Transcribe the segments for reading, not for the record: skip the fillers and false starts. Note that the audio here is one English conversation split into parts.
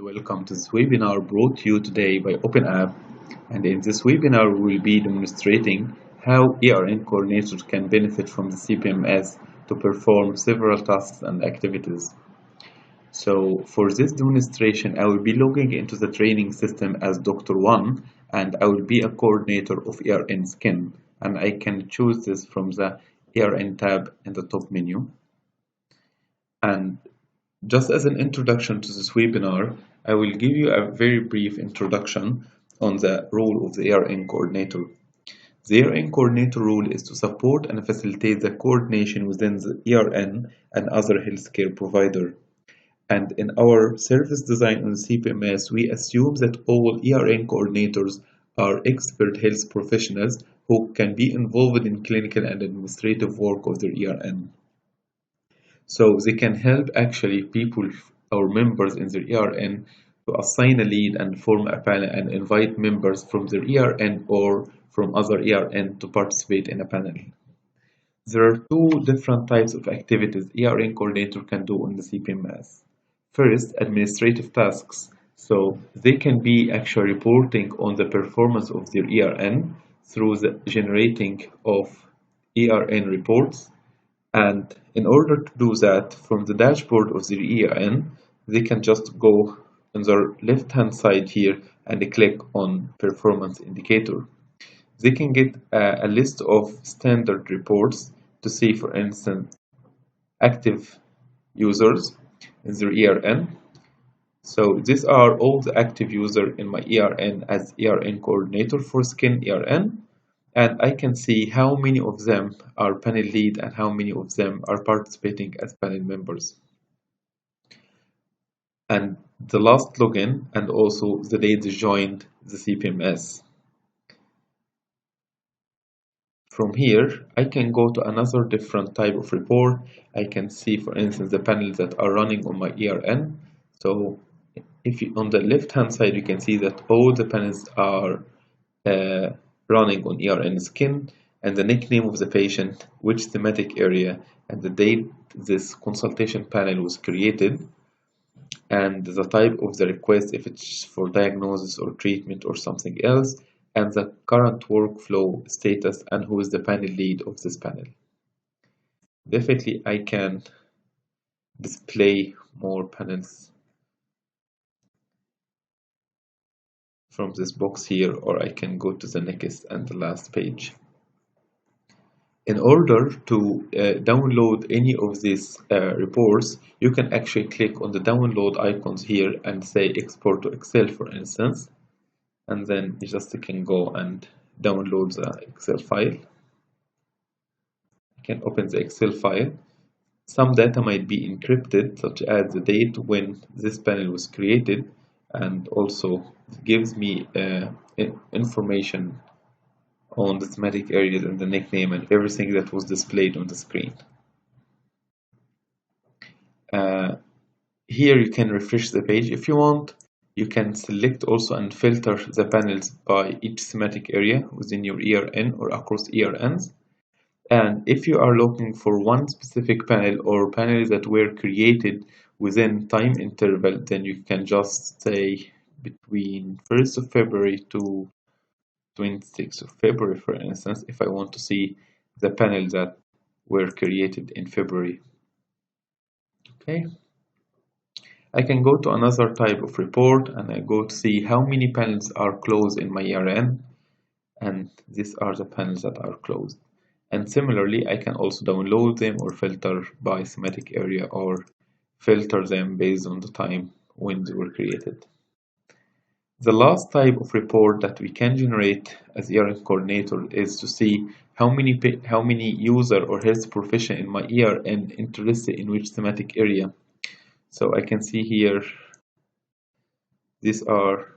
welcome to this webinar brought to you today by OpenApp. And in this webinar, we will be demonstrating how ERN coordinators can benefit from the CPMS to perform several tasks and activities. So for this demonstration, I will be logging into the training system as Dr. One, and I will be a coordinator of ERN skin. And I can choose this from the ERN tab in the top menu. And just as an introduction to this webinar, I will give you a very brief introduction on the role of the ERN coordinator. The ERN coordinator role is to support and facilitate the coordination within the ERN and other healthcare provider. And in our service design on CPMS, we assume that all ERN coordinators are expert health professionals who can be involved in clinical and administrative work of their ERN. So they can help actually people or members in their ERN to assign a lead and form a panel and invite members from their ERN or from other ERN to participate in a panel. There are two different types of activities ERN coordinator can do on the CPMS. First, administrative tasks. So they can be actually reporting on the performance of their ERN through the generating of ERN reports. And in order to do that, from the dashboard of the ERN, they can just go on the left-hand side here and click on Performance Indicator. They can get a list of standard reports to see, for instance, active users in their ERN. So these are all the active users in my ERN as ERN coordinator for Skin ERN. And I can see how many of them are panel lead and how many of them are participating as panel members. And the last login and also the date they joined the CPMS. From here, I can go to another different type of report. I can see, for instance, the panels that are running on my ERN. So if you, on the left-hand side, you can see that all the panels are running on ERN skin, and the nickname of the patient, which thematic area, and the date this consultation panel was created, and the type of the request, if it's for diagnosis or treatment or something else, and the current workflow status and who is the panel lead of this panel. Definitely I can display more panels from this box here, or I can go to the next and the last page. In order to download any of these reports, you can actually click on the download icons here and say export to Excel, for instance, and then you just can go and download the Excel file. You can open the Excel file. Some data might be encrypted, such as the date when this panel was created, and also gives me information on the thematic areas and the nickname and everything that was displayed on the screen. Here you can refresh the page if you want. You can select also and filter the panels by each thematic area within your ERN or across ERNs. And if you are looking for one specific panel or panels that were created within time interval, then you can just say between 1st of February to 26th of February, for instance, if I want to see the panels that were created in February. Okay, I can go to another type of report and I go to see how many panels are closed in my ERN, and these are the panels that are closed. And similarly, I can also download them or filter by thematic area or filter them based on the time when they were created. The last type of report that we can generate as ERN coordinator is to see how many user or health professional in my ERN interested in which thematic area. So I can see here, these are,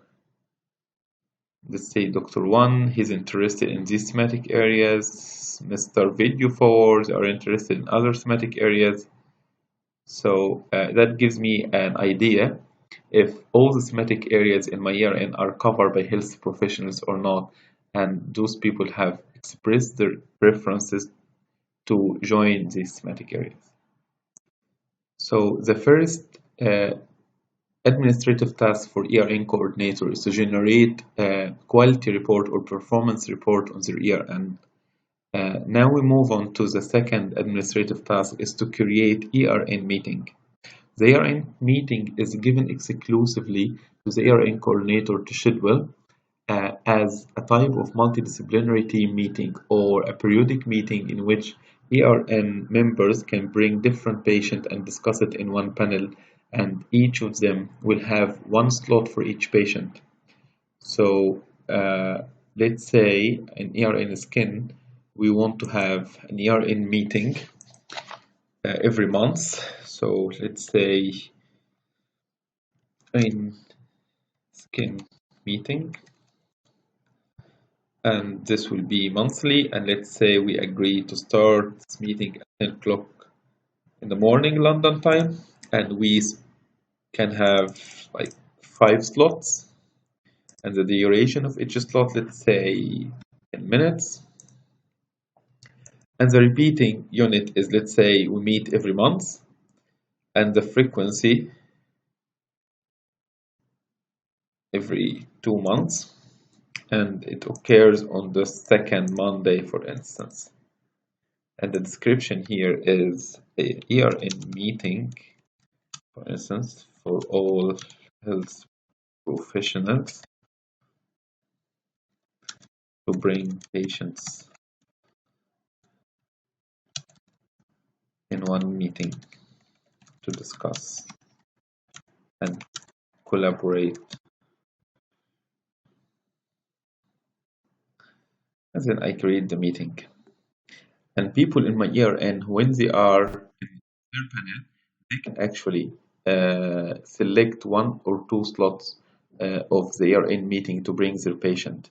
let's say Dr. One, he's interested in these thematic areas. Mr. Video 4, they are interested in other thematic areas. So that gives me an idea if all the thematic areas in my ERN are covered by health professionals or not, and those people have expressed their preferences to join these thematic areas. So the first administrative task for ERN coordinator is to generate a quality report or performance report on their ERN. Now we move on to the second administrative task is to create ERN meeting. The ERN meeting is given exclusively to the ERN coordinator to schedule as a type of multidisciplinary team meeting or a periodic meeting in which ERN members can bring different patients and discuss it in one panel, and each of them will have one slot for each patient. So let's say in ERN skin, we want to have an ERN meeting every month. So let's say in skin meeting, and this will be monthly, and let's say we agree to start this meeting at 10 o'clock in the morning London time, and we can have like 5 slots, and the duration of each slot, let's say 10 minutes, and the repeating unit is, let's say we meet every month, and the frequency every 2 months, and it occurs on the second Monday, for instance. And the description here is a ERN meeting, for instance, for all health professionals to bring patients in one meeting to discuss and collaborate. And then I create the meeting. And people in my ERN, when they are in their panel, they can actually select 1 or 2 slots of the ERN meeting to bring their patient,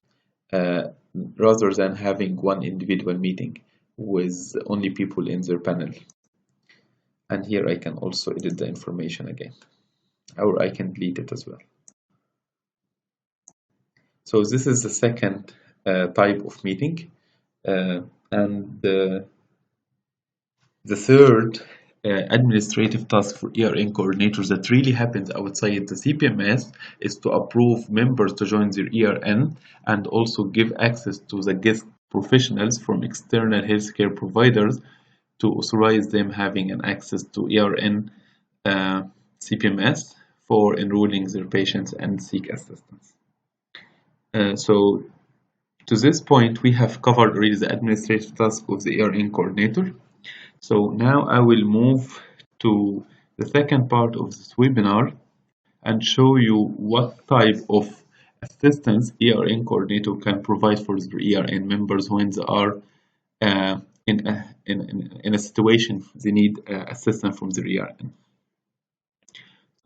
rather than having one individual meeting with only people in their panel. And here I can also edit the information again, or I can delete it as well. So this is the second type of meeting. And the third administrative task for ERN coordinators that really happens outside the CPMS is to approve members to join their ERN and also give access to the guest professionals from external healthcare providers to authorize them having an access to ERN CPMS for enrolling their patients and seek assistance. So to this point, we have covered already the administrative task of the ERN coordinator. So now I will move to the second part of this webinar and show you what type of assistance ERN coordinator can provide for their ERN members when they are in a situation they need assistance from their ERN.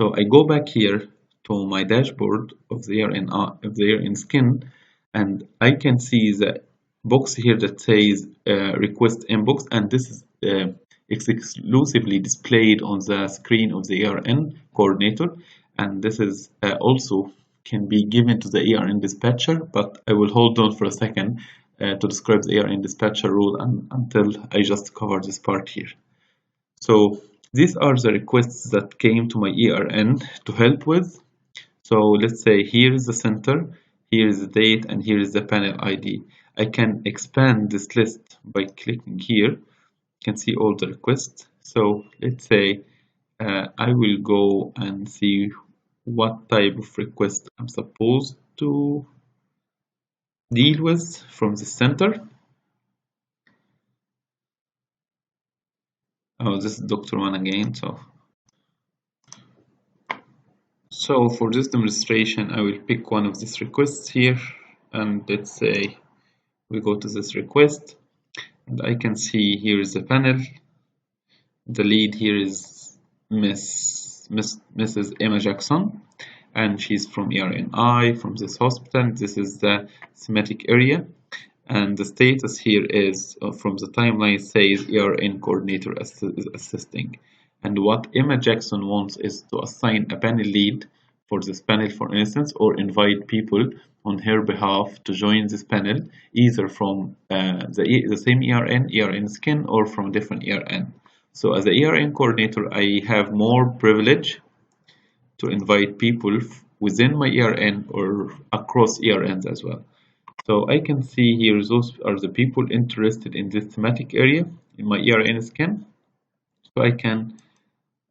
So I go back here to my dashboard of the ERN skin, and I can see the box here that says request inbox, and this is exclusively displayed on the screen of the ERN coordinator, and this is also can be given to the ERN dispatcher, but I will hold on for a second to describe the ERN dispatcher rule until I just cover this part here. So these are the requests that came to my ERN to help with. So let's say here is the center, here is the date, and here is the panel ID. I can expand this list by clicking here. You can see all the requests. So let's say I will go and see what type of request I'm supposed to deal with from the center. Oh, this is Dr. One again. So for this demonstration, I will pick one of these requests here, and let's say we go to this request, and I can see here is the panel. The lead here is Mrs. Emma Jackson, and she's from ERNI, from this hospital. This is the thematic area, and the status here is from the timeline says ERN coordinator is assisting. And what Emma Jackson wants is to assign a panel lead for this panel, for instance, or invite people on her behalf to join this panel, either from the same ERN skin, or from different ERN. So as the ERN coordinator, I have more privilege to invite people within my ERN or across ERNs as well. So I can see here those are the people interested in this thematic area in my ERN scan. So I can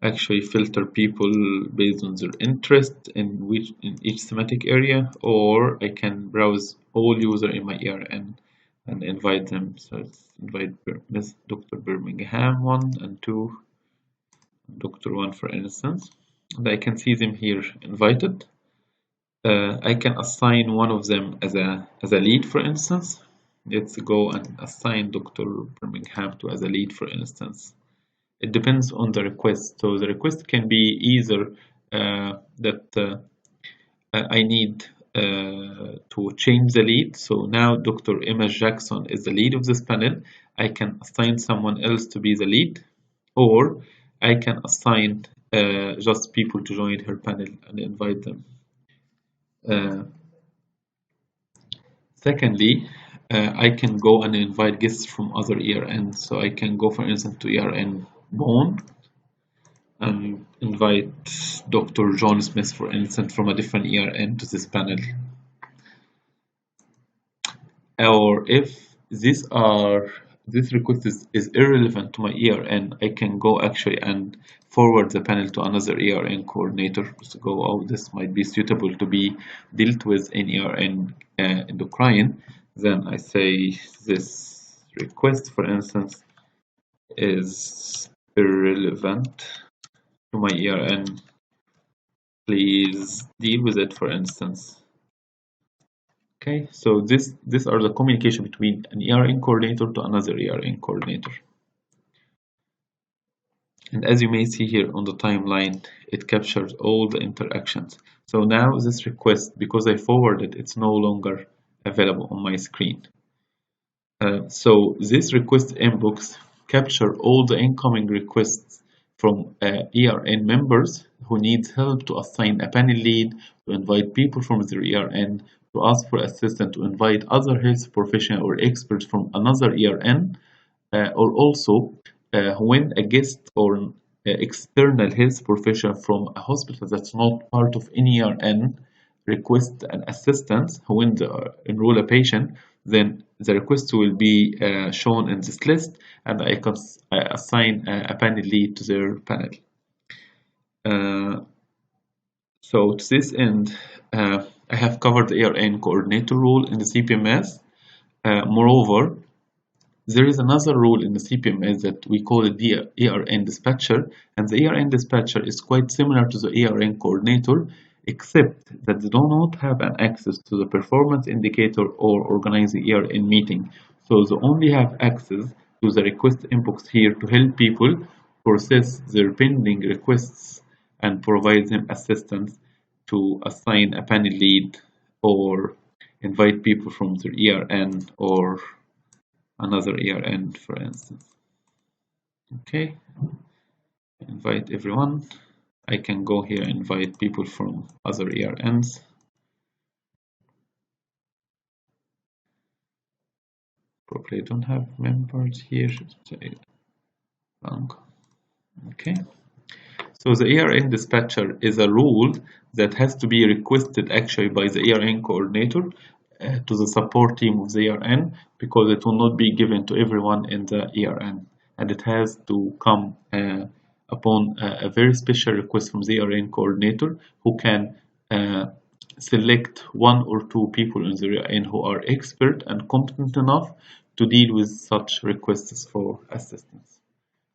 actually filter people based on their interest in each thematic area, or I can browse all users in my ERN and invite them. So let's invite Miss Dr. Birmingham 1 and 2, Dr. 1 for instance, and I can see them here invited. I can assign one of them as a lead, for instance. Let's go and assign Dr. Birmingham to as a lead, for instance. It depends on the request. So the request can be either that I need to change the lead. So now Dr. Emma Jackson is the lead of this panel. I can assign someone else to be the lead, or I can assign just people to join her panel and invite them. Secondly, I can go and invite guests from other ERNs. So I can go, for instance, to ERN Bone and invite Dr. John Smith, for instance, from a different ERN to this panel. Or if this request is irrelevant to my ERN, I can go actually and forward the panel to another ERN coordinator to go, oh, this might be suitable to be dealt with in ERN endocrine. Then I say this request, for instance, is irrelevant to my ERN. Please deal with it, for instance. Okay, so these are the communication between an ERN coordinator to another ERN coordinator. And as you may see here on the timeline, it captures all the interactions. So now this request, because I forwarded, it's no longer available on my screen. So this request inbox capture all the incoming requests from ERN members who needs help to assign a panel lead, to invite people from their ERN, to ask for assistance, to invite other health professionals or experts from another ERN, or also when a guest or external health professional from a hospital that's not part of any ERN request an assistance when they enroll a patient, then the request will be shown in this list, and I can assign a panel lead to their panel. So to this end, I have covered the ERN coordinator role in the CPMS. Moreover, there is another role in the CPMS that we call it the ERN dispatcher, and the ERN dispatcher is quite similar to the ERN coordinator, except that they do not have an access to the performance indicator or organize the ERN meeting. So they only have access to the request inbox here to help people process their pending requests and provide them assistance to assign a panel lead or invite people from their ERN or another ERN, for instance. Okay, invite everyone. I can go here and invite people from other ERNs. Probably don't have members here. Okay. So the ERN dispatcher is a rule that has to be requested actually by the ERN coordinator to the support team of the ERN, because it will not be given to everyone in the ERN, and it has to come upon a very special request from the ERN coordinator, who can select one or two people in the ERN who are expert and competent enough to deal with such requests for assistance.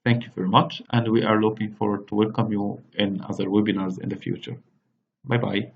Thank you very much, and we are looking forward to welcome you in other webinars in the future. Bye bye.